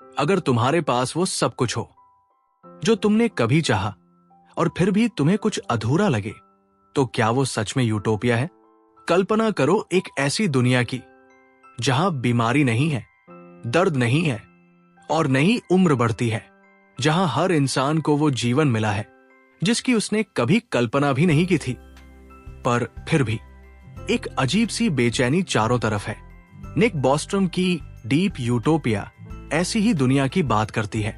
अगर तुम्हारे पास वो सब कुछ हो जो तुमने कभी चाहा और फिर भी तुम्हें कुछ अधूरा लगे, तो क्या वो सच में यूटोपिया है? कल्पना करो एक ऐसी दुनिया की जहां बीमारी नहीं है, दर्द नहीं है और न ही उम्र बढ़ती है, जहां हर इंसान को वो जीवन मिला है जिसकी उसने कभी कल्पना भी नहीं की थी। पर फिर भी एक अजीब सी बेचैनी चारों तरफ है। निक बॉस्ट्रॉम की डीप यूटोपिया ऐसी ही दुनिया की बात करती है।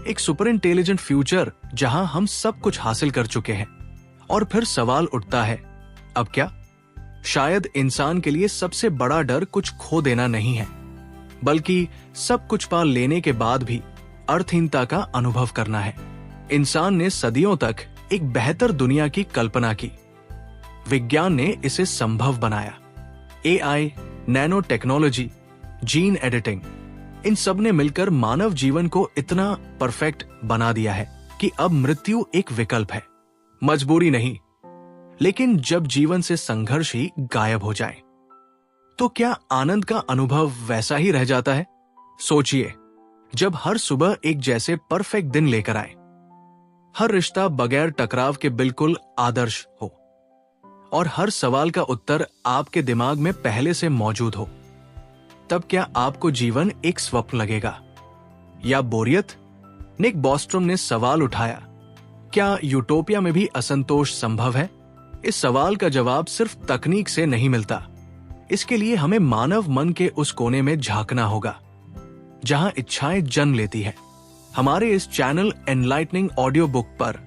एक सुपर इंटेलिजेंट फ्यूचर जहां हम सब कुछ हासिल कर चुके हैं। और फिर सवाल उठता है, अब क्या? शायद इंसान के लिए सबसे बड़ा डर कुछ खो देना नहीं है, बल्कि सब कुछ पा लेने के बाद भी अर्थहीनता का अनुभव करना है। इंसान ने सदियों तक एक बेहतर दुनिया की कल्पना की। विज्ञान ने इसे संभव बनाया। AI, nano technology, gene editing, इन सब ने मिलकर मानव जीवन को इतना परफेक्ट बना दिया है कि अब मृत्यु एक विकल्प है, मजबूरी नहीं। लेकिन जब जीवन से संघर्ष ही गायब हो जाए, तो क्या आनंद का अनुभव वैसा ही रह जाता है? सोचिए, जब हर सुबह एक जैसे परफेक्ट दिन लेकर आए, हर रिश्ता बगैर टकराव के बिल्कुल आदर्श हो और हर सवाल का उत्तर आपके दिमाग में पहले से मौजूद हो, तब क्या आपको जीवन एक स्वप्न लगेगा या बोरियत? निक बॉस्ट्रॉम ने सवाल उठाया, क्या यूटोपिया में भी असंतोष संभव है? इस सवाल का जवाब सिर्फ तकनीक से नहीं मिलता। इसके लिए हमें मानव मन के उस कोने में झांकना होगा जहां इच्छाएं जन्म लेती है। हमारे इस चैनल एनलाइटनिंग ऑडियो बुक पर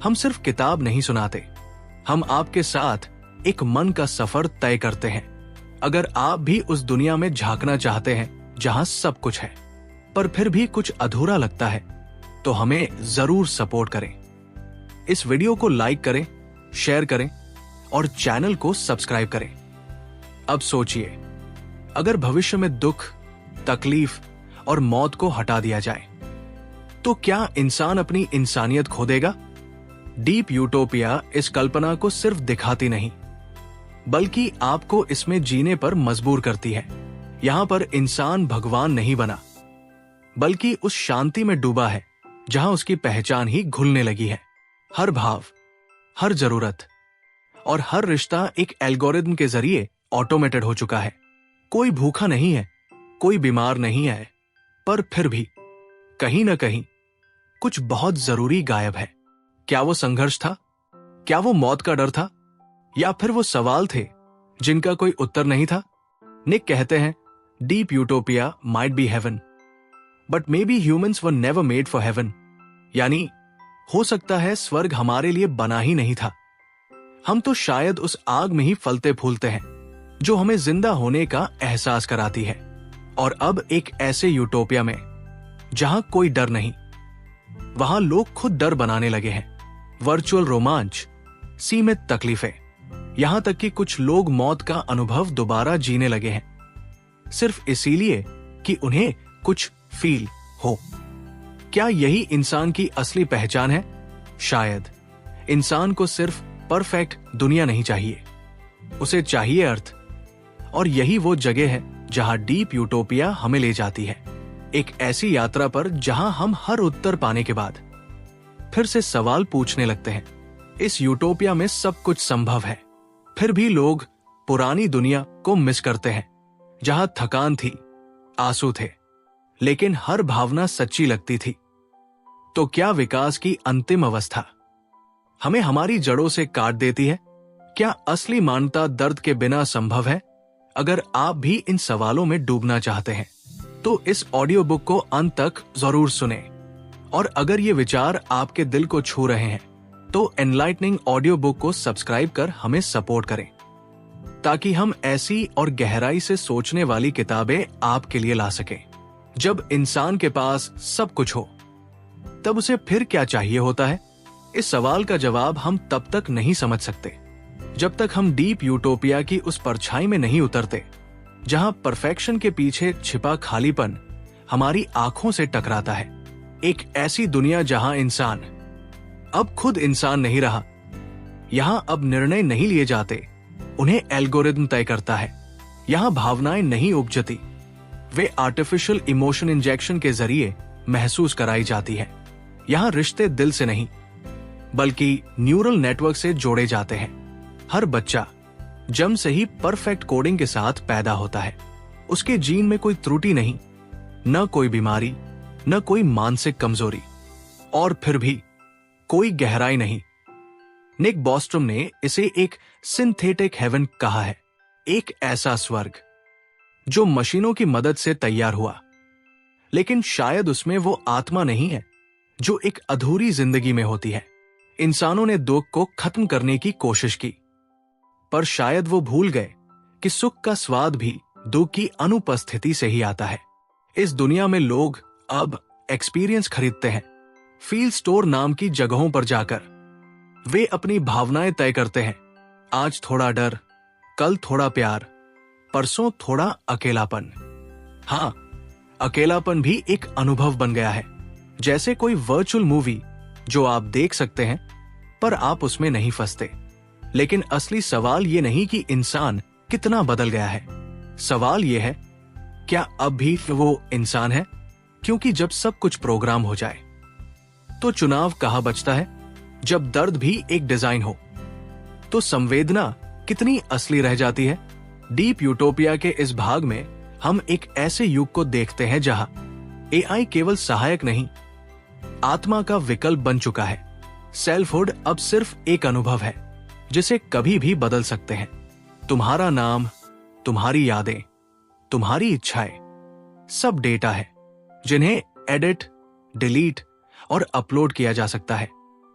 हम सिर्फ किताब नहीं सुनाते, हम आपके साथ एक मन का सफर तय करते हैं। अगर आप भी उस दुनिया में झांकना चाहते हैं जहां सब कुछ है पर फिर भी कुछ अधूरा लगता है, तो हमें जरूर सपोर्ट करें। इस वीडियो को लाइक करें, शेयर करें और चैनल को सब्सक्राइब करें। अब सोचिए, अगर भविष्य में दुख, तकलीफ और मौत को हटा दिया जाए, तो क्या इंसान अपनी इंसानियत खो देगा? डीप यूटोपिया इस कल्पना को सिर्फ दिखाती नहीं, बल्कि आपको इसमें जीने पर मजबूर करती है। यहां पर इंसान भगवान नहीं बना, बल्कि उस शांति में डूबा है जहां उसकी पहचान ही घुलने लगी है। हर भाव, हर जरूरत और हर रिश्ता एक एल्गोरिथम के जरिए ऑटोमेटेड हो चुका है। कोई भूखा नहीं है, कोई बीमार नहीं है, पर फिर भी कहीं ना कहीं कुछ बहुत जरूरी गायब है। क्या वो संघर्ष था? क्या वो मौत का डर था? या फिर वो सवाल थे जिनका कोई उत्तर नहीं था? निक कहते हैं, Deep Utopia might be heaven, but maybe humans were never made for heaven. यानी हो सकता है स्वर्ग हमारे लिए बना ही नहीं था। हम तो शायद उस आग में ही फलते फूलते हैं जो हमें जिंदा होने का एहसास कराती है। और अब एक ऐसे यूटोपिया में जहां कोई डर नहीं, वहां लोग खुद डर बनाने लगे हैं। वर्चुअल रोमांच, सीमित तकलीफें, यहां तक कि कुछ लोग मौत का अनुभव दोबारा जीने लगे हैं, सिर्फ इसीलिए कि उन्हें कुछ फील हो। क्या यही इंसान की असली पहचान है? शायद इंसान को सिर्फ परफेक्ट दुनिया नहीं चाहिए, उसे चाहिए अर्थ। और यही वो जगह है जहां डीप यूटोपिया हमें ले जाती है, एक ऐसी यात्रा पर जहां हम हर उत्तर पाने के बाद फिर से सवाल पूछने लगते हैं। इस यूटोपिया में सब कुछ संभव है, फिर भी लोग पुरानी दुनिया को मिस करते हैं, जहां थकान थी, आंसू थे, लेकिन हर भावना सच्ची लगती थी। तो क्या विकास की अंतिम अवस्था हमें हमारी जड़ों से काट देती है? क्या असली मानवता दर्द के बिना संभव है? अगर आप भी इन सवालों में डूबना चाहते हैं, तो इस ऑडियो बुक को अंत तक जरूर सुने। और अगर ये विचार आपके दिल को छू रहे हैं, तो एनलाइटनिंग ऑडियो बुक को सब्सक्राइब कर हमें सपोर्ट करें, ताकि हम ऐसी और गहराई से सोचने वाली किताबें आपके लिए ला सकें। जब इंसान के पास सब कुछ हो, तब उसे फिर क्या चाहिए होता है? इस सवाल का जवाब हम तब तक नहीं समझ सकते जब तक हम डीप यूटोपिया की उस परछाई में नहीं उतरते, जहां परफेक्शन के पीछे छिपा खालीपन हमारी आंखों से टकराता है। एक ऐसी दुनिया जहां इंसान अब खुद इंसान नहीं रहा, यहां अब निर्णय नहीं लिए जाते, उन्हें एल्गोरिथम तय करता है। यहां भावनाएं नहीं उपजती, वे आर्टिफिशियल इमोशन इंजेक्शन के जरिए महसूस कराई जाती है। यहाँ रिश्ते दिल से नहीं बल्कि न्यूरल नेटवर्क से जोड़े जाते हैं। हर बच्चा जन्म से ही परफेक्ट कोडिंग के साथ पैदा होता है। उसके जीन में कोई त्रुटि नहीं, न कोई बीमारी, न कोई मानसिक कमजोरी, और फिर भी कोई गहराई नहीं। निक बॉस्ट्रम ने इसे एक सिंथेटिक हेवन कहा है, एक ऐसा स्वर्ग जो मशीनों की मदद से तैयार हुआ, लेकिन शायद उसमें वो आत्मा नहीं है जो एक अधूरी जिंदगी में होती है। इंसानों ने दुख को खत्म करने की कोशिश की, पर शायद वो भूल गए कि सुख का स्वाद भी दुख की अनुपस्थिति से ही आता है। इस दुनिया में लोग अब एक्सपीरियंस खरीदते हैं। फील स्टोर नाम की जगहों पर जाकर वे अपनी भावनाएं तय करते हैं। आज थोड़ा डर, कल थोड़ा प्यार, परसों थोड़ा अकेलापन। हाँ, अकेलापन भी एक अनुभव बन गया है, जैसे कोई वर्चुअल मूवी जो आप देख सकते हैं पर आप उसमें नहीं फंसते। लेकिन असली सवाल ये नहीं कि इंसान कितना बदल गया है, सवाल ये है क्या अब भी वो इंसान है? क्योंकि जब सब कुछ प्रोग्राम हो जाए तो चुनाव कहाँ बचता है? जब दर्द भी एक डिजाइन हो तो संवेदना कितनी असली रह जाती है? डीप यूटोपिया के इस भाग में हम एक ऐसे युग को देखते हैं जहां एआई केवल सहायक नहीं, आत्मा का विकल्प बन चुका है। सेल्फहुड अब सिर्फ एक अनुभव है जिसे कभी भी बदल सकते हैं। तुम्हारा नाम, तुम्हारी यादें, तुम्हारी इच्छाएं, सब डेटा है जिन्हें एडिट, डिलीट और अपलोड किया जा सकता है।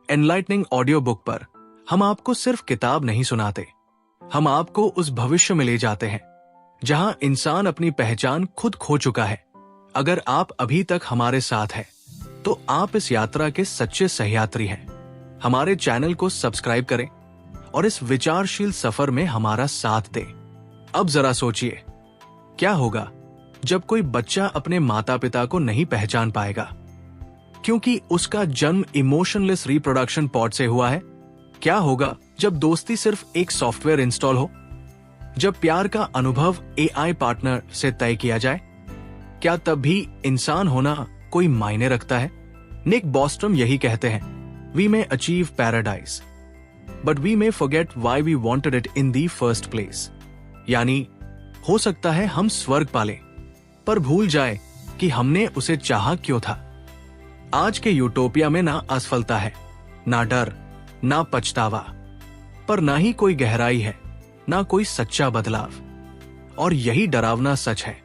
एनलाइटनिंग ऑडियो बुक पर हम आपको सिर्फ किताब नहीं सुनाते, हम आपको उस भविष्य में ले जाते हैं जहां इंसान अपनी पहचान खुद खो चुका है। अगर आप अभी तक हमारे साथ हैं, तो आप इस यात्रा के सच्चे सहयात्री हैं। हमारे चैनल को सब्सक्राइब करें और इस विचारशील सफर में हमारा साथ दें। अब जरा सोचिए, क्या होगा जब कोई बच्चा अपने माता पिता को नहीं पहचान पाएगा क्योंकि उसका जन्म इमोशनलेस रिप्रोडक्शन पॉड से हुआ है? क्या होगा जब दोस्ती सिर्फ एक सॉफ्टवेयर इंस्टॉल हो? जब प्यार का अनुभव एआई पार्टनर से तय किया जाए? क्या तब भी इंसान होना कोई मायने रखता है? निक बॉस्ट्रम यही कहते हैं, we may achieve paradise but we may forget why we wanted it in the first place. यानी हो सकता है हम स्वर्ग पालें पर भूल जाए कि हमने उसे चाहा क्यों था। आज के यूटोपिया में ना असफलता है, ना डर, ना पछतावा, पर ना ही कोई गहराई है, ना कोई सच्चा बदलाव। और यही डरावना सच है,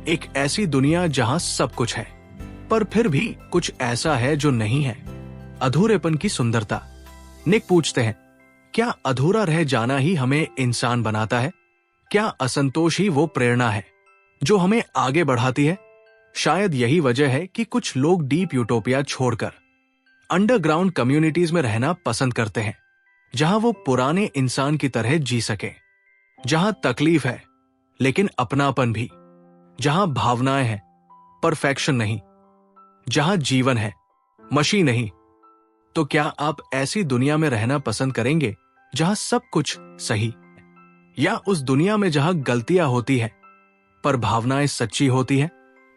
एक ऐसी दुनिया जहां सब कुछ है पर फिर भी कुछ ऐसा है जो नहीं है। अधूरेपन की सुंदरता। निक पूछते हैं, क्या अधूरा रह जाना ही हमें इंसान बनाता है? क्या असंतोष ही वो प्रेरणा है जो हमें आगे बढ़ाती है? शायद यही वजह है कि कुछ लोग डीप यूटोपिया छोड़कर अंडरग्राउंड कम्युनिटीज में रहना पसंद करते हैं, जहां वो पुराने इंसान की तरह जी सके, जहां तकलीफ है लेकिन अपनापन भी, जहां भावनाएं हैं परफेक्शन नहीं, जहां जीवन है मशीन नहीं। तो क्या आप ऐसी दुनिया में रहना पसंद करेंगे जहां सब कुछ सही, या उस दुनिया में जहां गलतियां होती है पर भावनाएं सच्ची होती है?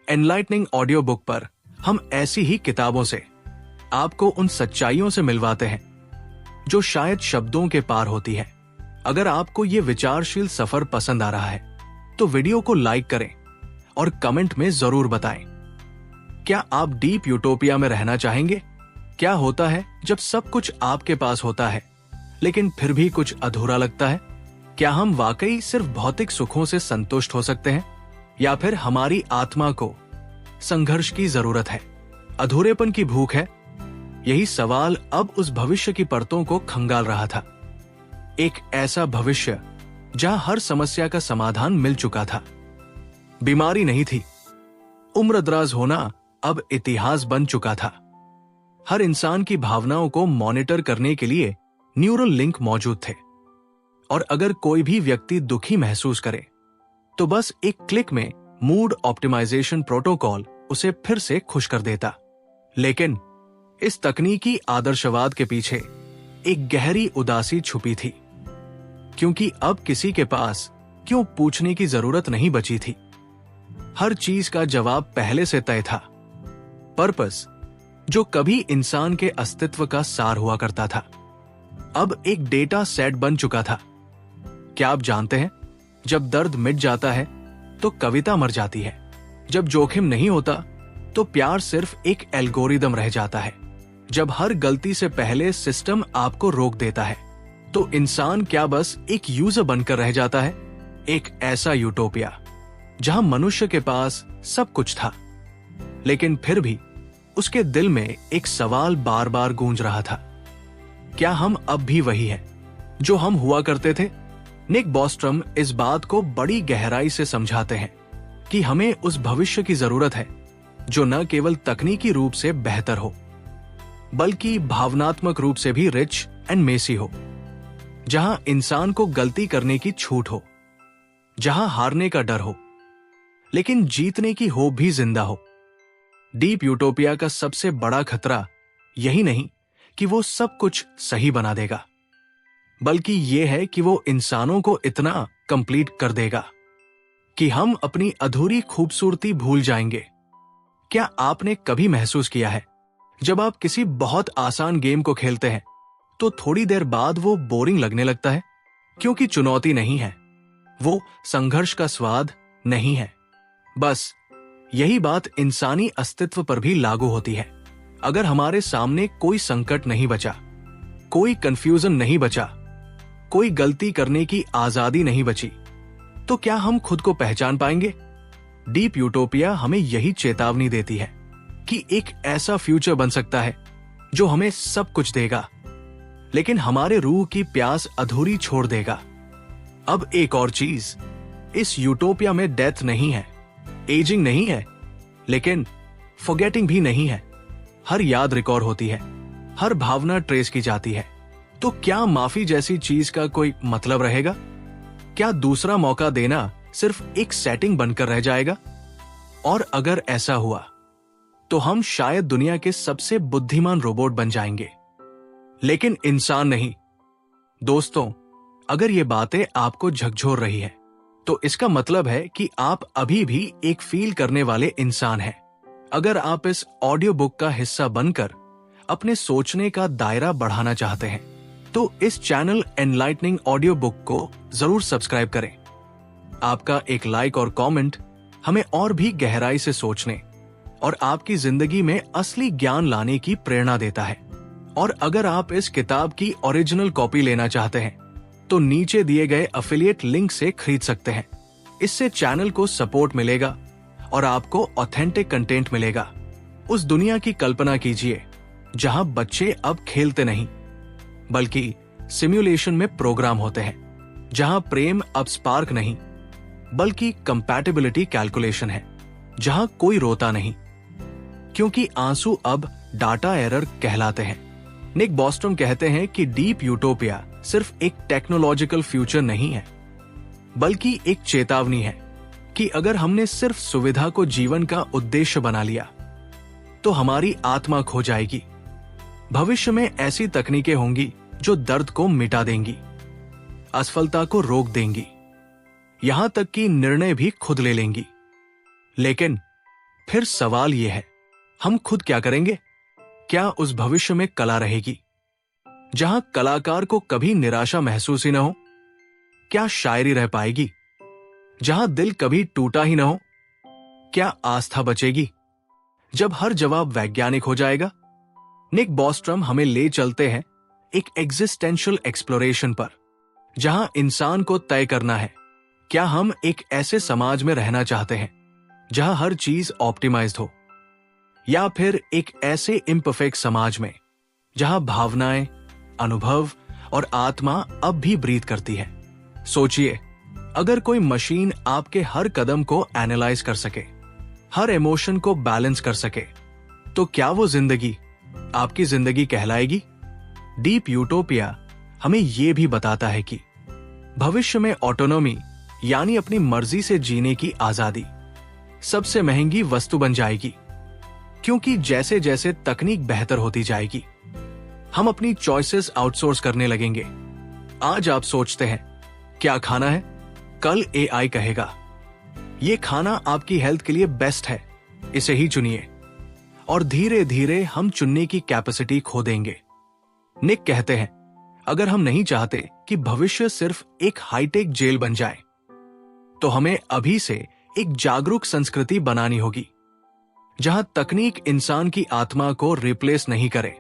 एनलाइटनिंग ऑडियो बुक पर हम ऐसी ही किताबों से आपको उन सच्चाइयों से मिलवाते हैं जो शायद शब्दों के पार होती है। अगर आपको ये विचारशील सफर पसंद आ रहा है तो वीडियो को लाइक करें और कमेंट में जरूर बताएं, क्या आप डीप यूटोपिया में रहना चाहेंगे? क्या होता है जब सब कुछ आपके पास होता है लेकिन फिर भी कुछ अधूरा लगता है? क्या हम वाकई सिर्फ भौतिक सुखों से संतुष्ट हो सकते हैं, या फिर हमारी आत्मा को संघर्ष की जरूरत है, अधूरेपन की भूख है? यही सवाल अब उस भविष्य की परतों को खंगाल रहा था। एक ऐसा भविष्य जहां हर समस्या का समाधान मिल चुका था, बीमारी नहीं थी, उम्रदराज होना अब इतिहास बन चुका था। हर इंसान की भावनाओं को मॉनिटर करने के लिए न्यूरल लिंक मौजूद थे, और अगर कोई भी व्यक्ति दुखी महसूस करे तो बस एक क्लिक में मूड ऑप्टिमाइजेशन प्रोटोकॉल उसे फिर से खुश कर देता। लेकिन इस तकनीकी आदर्शवाद के पीछे एक गहरी उदासी छुपी थी, क्योंकि अब किसी के पास क्यों पूछने की जरूरत नहीं बची थी। हर चीज का जवाब पहले से तय था। पर्पस, जो कभी इंसान के अस्तित्व का सार हुआ करता था, अब एक डेटा सेट बन चुका था। क्या आप जानते हैं, जब दर्द मिट जाता है तो कविता मर जाती है। जब जोखिम नहीं होता तो प्यार सिर्फ एक एल्गोरिदम रह जाता है। जब हर गलती से पहले सिस्टम आपको रोक देता है तो इंसान क्या बस एक यूजर बनकर रह जाता है। एक ऐसा यूटोपिया जहां मनुष्य के पास सब कुछ था, लेकिन फिर भी उसके दिल में एक सवाल बार बार गूंज रहा था, क्या हम अब भी वही हैं जो हम हुआ करते थे? निक बॉस्ट्रम इस बात को बड़ी गहराई से समझाते हैं कि हमें उस भविष्य की जरूरत है जो न केवल तकनीकी रूप से बेहतर हो, बल्कि भावनात्मक रूप से भी रिच एंड मेसी हो, जहां इंसान को गलती करने की छूट हो, जहां हारने का डर हो, लेकिन जीतने की होप भी जिंदा हो। डीप यूटोपिया का सबसे बड़ा खतरा यही नहीं कि वो सब कुछ सही बना देगा, बल्कि यह है कि वो इंसानों को इतना कंप्लीट कर देगा कि हम अपनी अधूरी खूबसूरती भूल जाएंगे। क्या आपने कभी महसूस किया है, जब आप किसी बहुत आसान गेम को खेलते हैं तो थोड़ी देर बाद वो बोरिंग लगने लगता है? क्योंकि चुनौती नहीं है, वो संघर्ष का स्वाद नहीं है। बस यही बात इंसानी अस्तित्व पर भी लागू होती है। अगर हमारे सामने कोई संकट नहीं बचा, कोई कंफ्यूजन नहीं बचा, कोई गलती करने की आजादी नहीं बची, तो क्या हम खुद को पहचान पाएंगे? डीप यूटोपिया हमें यही चेतावनी देती है कि एक ऐसा फ्यूचर बन सकता है जो हमें सब कुछ देगा, लेकिन हमारे रूह की प्यास अधूरी छोड़ देगा। अब एक और चीज, इस यूटोपिया में डेथ नहीं है, एजिंग नहीं है, लेकिन फॉरगेटिंग भी नहीं है। हर याद रिकॉर्ड होती है, हर भावना ट्रेस की जाती है। तो क्या माफी जैसी चीज का कोई मतलब रहेगा? क्या दूसरा मौका देना सिर्फ एक सेटिंग बनकर रह जाएगा? और अगर ऐसा हुआ तो हम शायद दुनिया के सबसे बुद्धिमान रोबोट बन जाएंगे, लेकिन इंसान नहीं। दोस्तों, अगर ये बातें आपको झकझोर रही है तो इसका मतलब है कि आप अभी भी एक फील करने वाले इंसान हैं। अगर आप इस ऑडियो बुक का हिस्सा बनकर अपने सोचने का दायरा बढ़ाना चाहते हैं तो इस चैनल एनलाइटनिंग ऑडियो बुक को जरूर सब्सक्राइब करें। आपका एक लाइक और कमेंट हमें और भी गहराई से सोचने और आपकी जिंदगी में असली ज्ञान लाने की प्रेरणा देता है। और अगर आप इस किताब की ओरिजिनल कॉपी लेना चाहते हैं तो नीचे दिए गए अफिलिएट लिंक से खरीद सकते हैं। इससे चैनल को सपोर्ट मिलेगा और आपको ऑथेंटिक कंटेंट मिलेगा। उस दुनिया की कल्पना कीजिए जहां बच्चे अब खेलते नहीं बल्कि सिमुलेशन में प्रोग्राम होते हैं, जहां प्रेम अब स्पार्क नहीं बल्कि कंपैटिबिलिटी कैलकुलेशन है, जहां कोई रोता नहीं क्योंकि आंसू अब डाटा एरर कहलाते हैं। निक बॉस्ट्रम कहते हैं कि डीप यूटोपिया सिर्फ एक टेक्नोलॉजिकल फ्यूचर नहीं है, बल्कि एक चेतावनी है कि अगर हमने सिर्फ सुविधा को जीवन का उद्देश्य बना लिया तो हमारी आत्मा खो जाएगी। भविष्य में ऐसी तकनीकें होंगी जो दर्द को मिटा देंगी, असफलता को रोक देंगी, यहां तक कि निर्णय भी खुद ले लेंगी। लेकिन फिर सवाल यह है, हम खुद क्या करेंगे? क्या उस भविष्य में कला रहेगी जहां कलाकार को कभी निराशा महसूस ही न हो? क्या शायरी रह पाएगी जहां दिल कभी टूटा ही न हो? क्या आस्था बचेगी जब हर जवाब वैज्ञानिक हो जाएगा? निक बॉस्ट्रम हमें ले चलते हैं एक एग्जिस्टेंशियल एक्सप्लोरेशन पर, जहां इंसान को तय करना है, क्या हम एक ऐसे समाज में रहना चाहते हैं जहां हर चीज ऑप्टिमाइज्ड हो, या फिर एक ऐसे इम्परफेक्ट समाज में जहां भावनाएं, अनुभव और आत्मा अब भी ब्रीथ करती है। सोचिए, अगर कोई मशीन आपके हर कदम को एनालाइज कर सके, हर इमोशन को बैलेंस कर सके, तो क्या वो जिंदगी आपकी जिंदगी कहलाएगी? डीप यूटोपिया हमें यह भी बताता है कि भविष्य में ऑटोनॉमी यानी अपनी मर्जी से जीने की आजादी सबसे महंगी वस्तु बन जाएगी, क्योंकि जैसे जैसे तकनीक बेहतर होती जाएगी हम अपनी चॉइसेस आउटसोर्स करने लगेंगे। आज आप सोचते हैं क्या खाना है, कल एआई कहेगा। ये खाना आपकी हेल्थ के लिए बेस्ट है, इसे ही चुनिए। और धीरे धीरे हम चुनने की कैपेसिटी खो देंगे। निक कहते हैं, अगर हम नहीं चाहते कि भविष्य सिर्फ एक हाईटेक जेल बन जाए, तो हमें अभी से एक जागरूक संस्कृति बनानी होगी, जहां तकनीक इंसान की आत्मा को रिप्लेस नहीं करे,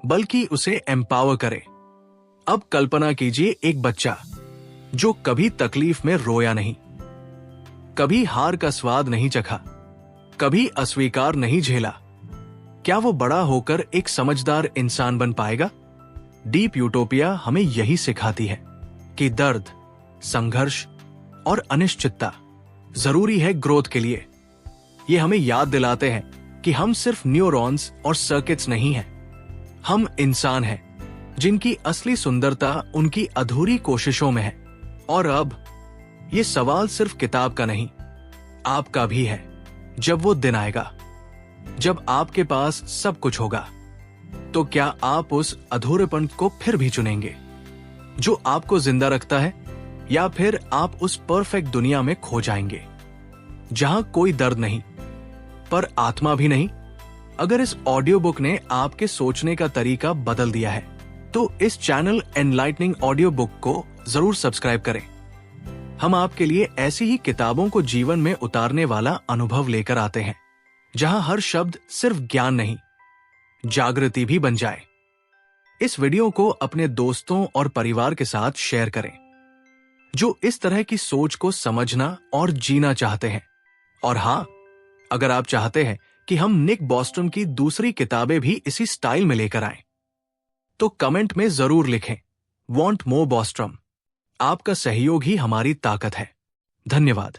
बल्कि उसे एम्पावर करे। अब कल्पना कीजिए एक बच्चा जो कभी तकलीफ में रोया नहीं, कभी हार का स्वाद नहीं चखा, कभी अस्वीकार नहीं झेला। क्या वो बड़ा होकर एक समझदार इंसान बन पाएगा? डीप यूटोपिया हमें यही सिखाती है कि दर्द, संघर्ष और अनिश्चितता जरूरी है ग्रोथ के लिए। ये हमें याद दिलाते हैं कि हम सिर्फ न्यूरॉन्स और सर्किट्स नहीं हैं, हम इंसान हैं जिनकी असली सुंदरता उनकी अधूरी कोशिशों में है। और अब ये सवाल सिर्फ किताब का नहीं, आपका भी है। जब वो दिन आएगा जब आपके पास सब कुछ होगा, तो क्या आप उस अधूरेपन को फिर भी चुनेंगे जो आपको जिंदा रखता है, या फिर आप उस परफेक्ट दुनिया में खो जाएंगे जहां कोई दर्द नहीं, पर आत्मा भी नहीं? अगर इस ऑडियो बुक ने आपके सोचने का तरीका बदल दिया है, तो इस चैनल एनलाइटनिंग ऑडियो बुक को जरूर सब्सक्राइब करें। हम आपके लिए ऐसी ही किताबों को जीवन में उतारने वाला अनुभव लेकर आते हैं, जहां हर शब्द सिर्फ ज्ञान नहीं, जागृति भी बन जाए। इस वीडियो को अपने दोस्तों और परिवार के साथ शेयर करें, जो इस तरह की सोच को समझना और जीना चाहते हैं। और हां, अगर आप चाहते हैं कि हम निक बॉस्ट्रॉम की दूसरी किताबें भी इसी स्टाइल में लेकर आएं, तो कमेंट में जरूर लिखें, वांट मोर बॉस्ट्रॉम। आपका सहयोग ही हमारी ताकत है। धन्यवाद।